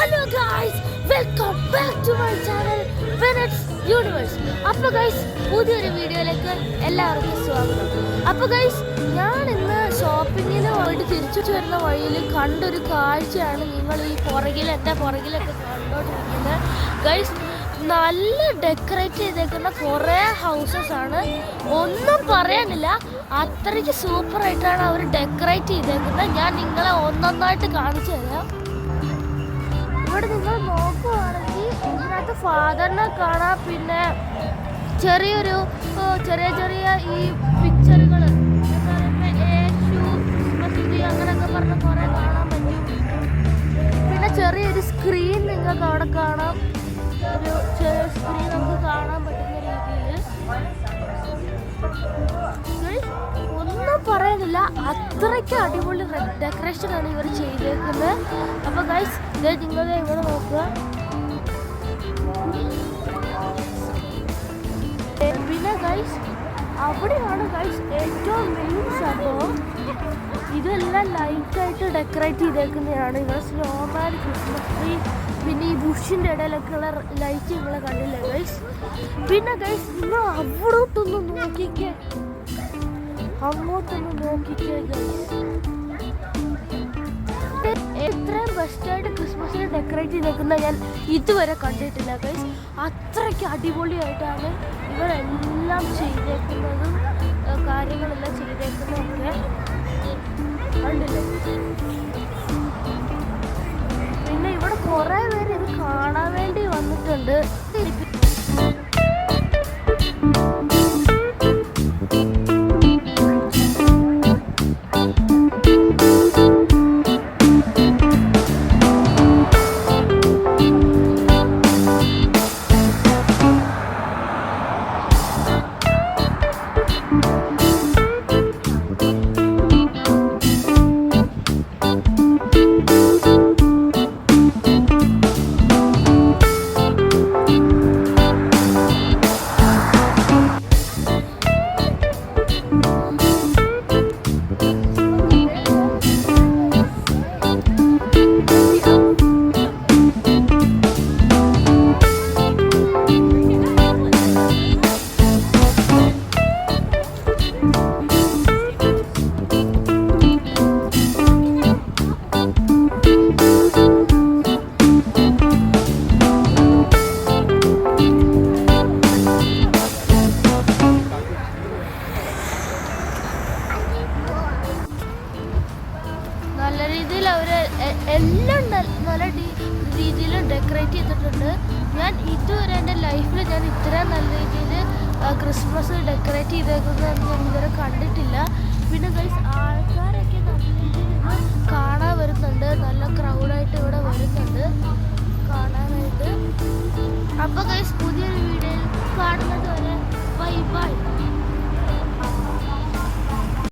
Hello guys, welcome back to my channel Bennett's Universe. അപ്പോൾ guys പുതിയൊരു വീഡിയോയിലേക്ക് എല്ലാവർക്കും സ്വാഗതം. അപ്പോൾ ഗൈസ് ഞാൻ ഇന്ന് ഷോപ്പിങ്ങിന് പോയിട്ട് തിരിച്ചു വരുന്ന വഴിയിൽ കണ്ടൊരു കാഴ്ചയാണ് നിങ്ങൾ ഈ എൻ്റെ പുറകിലൊക്കെ കണ്ടോണ്ടിരിക്കുന്നത്. ഗൈസ് നല്ല ഡെക്കറേറ്റ് ചെയ്തേക്കുന്ന കുറേ ഹൗസസ് ആണ്, ഒന്നും പറയാനില്ല, അത്രയ്ക്ക് സൂപ്പറായിട്ടാണ് അവർ ഡെക്കറേറ്റ് ചെയ്തേക്കുന്നത്. ഞാൻ നിങ്ങളെ ഒന്നൊന്നായിട്ട് കാണിച്ചു തരാം. ഇവിടെ നിങ്ങൾ നോക്കുകയാണെങ്കിൽ ഇതിനകത്ത് ഫാദറിനെ കാണാം, പിന്നെ ചെറിയ ചെറിയ ഈ പിക്ചറുകൾ യേശു അങ്ങനെയൊക്കെ പറഞ്ഞ കുറേ കാണാൻ പറ്റും. പിന്നെ ചെറിയൊരു സ്ക്രീൻ നിങ്ങൾക്ക് അവിടെ കാണാം, ഒരു ചെറിയ സ്ക്രീൻ നമുക്ക് കാണാൻ പറ്റുന്ന രീതിയിൽ. ഒന്നും പറയാനില്ല, അത്രയ്ക്ക് അടിപൊളി ഡെക്കറേഷനാണ് ഇവർ ചെയ്തേക്കുന്നത്. അപ്പോൾ ഗൈസ് നിങ്ങൾ ഇവിടെ നോക്കുക. പിന്നെ ഗൈസ് അവിടെയാണ് ഗൈസ് ഏറ്റവും മെയിൻ സംഭവം. ഇതെല്ലാം ലൈറ്റായിട്ട് ഡെക്കറേറ്റ് ചെയ്തേക്കുന്നതാണ്. ഇവിടെ സ്നോമാൻ, ക്രിസ്മസ് ട്രീ, പിന്നെ ഈ ബുഷിൻ്റെ ഇടയിലൊക്കെയുള്ള ലൈറ്റ് നിങ്ങൾ കണ്ടില്ലേ ഗൈസ്. പിന്നെ ഗൈസ് നിങ്ങൾ അങ്ങോട്ടൊന്ന് നോക്കിക്കേ ഗൈസ്. എത്രയും ബെസ്റ്റായിട്ട് ക്രിസ്മസിന് ഡെക്കറേറ്റ് ചെയ്തേക്കുന്ന ഞാൻ ഇതുവരെ കണ്ടിട്ടില്ല ഗൈസ്. അത്രയ്ക്ക് അടിപൊളിയായിട്ടാണ് ഇവരെല്ലാം ചെയ്തേക്കുന്നതും കാര്യങ്ങളെല്ലാം ചെയ്തേക്കുന്നതൊക്കെ കണ്ടില്ലേ. പിന്നെ ഇവിടെ കുറേ പേര് ഇത് കാണാൻ വേണ്ടി വന്നിട്ടുണ്ട്. നല്ല രീതിയിൽ അവർ എല്ലാം നല്ല രീതിയിൽ ഡെക്കറേറ്റ് ചെയ്തിട്ടുണ്ട്. ഞാൻ ഇതുവരെ എൻ്റെ ലൈഫിൽ ഞാൻ ഇത്രയും നല്ല രീതിയിൽ ക്രിസ്മസ് ഡെക്കറേറ്റ് ചെയ്തേക്കുന്നത് ഞാൻ ഇതുവരെ കണ്ടിട്ടില്ല. പിന്നെ ഗൈസ് ആൾക്കാരൊക്കെ നല്ല രീതിയിൽ കാണാൻ വരുന്നുണ്ട്, നല്ല ക്രൗഡായിട്ട് ഇവിടെ വരുന്നുണ്ട് കാണാനായിട്ട്. അപ്പോൾ ഗൈസ് പുതിയൊരു വീഡിയോയിൽ കാണുന്നത്